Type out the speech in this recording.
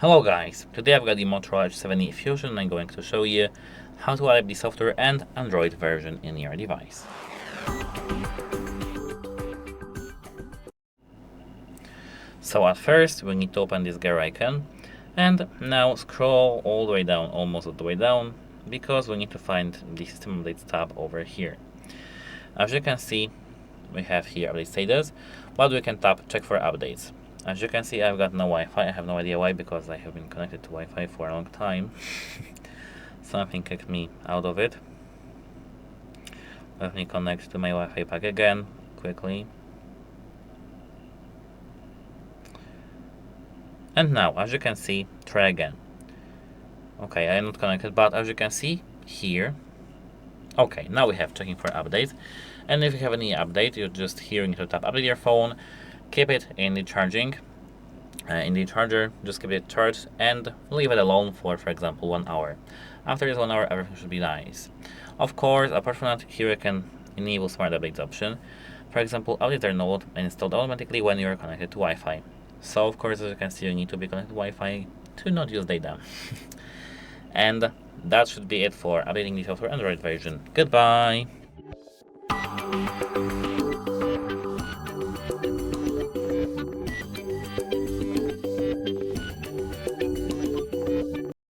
Hello guys, today I've got the MOTOROLA Edge 7e Fusion and I'm going to show you how to adapt the software and Android version in your device. So at first we need to open this gear icon and now scroll all the way down, almost all the way down, because we need to find the System Updates tab over here. As you can see, we have here update status, but we can tap check for updates. As you can see, I've got no Wi-Fi. I have no idea why, because I have been connected to Wi-Fi for a long time. Something kicked me out of it. Let me connect to my Wi-Fi pack again, quickly. And now, as you can see, try again. Okay, I am not connected, but as you can see here, okay, now we have checking for updates. And if you have any update, you're just here, you need to tap update your phone, keep it in the charging, in the charger, just keep it charged and leave it alone for example 1 hour. After this 1 hour, everything should be nice. Of course, apart from that, here you can enable smart updates option. For example, updates are not installed automatically when you are connected to Wi-Fi. So of course, as you can see, you need to be connected to Wi-Fi to not use data. And that should be it for updating the software Android version. Goodbye!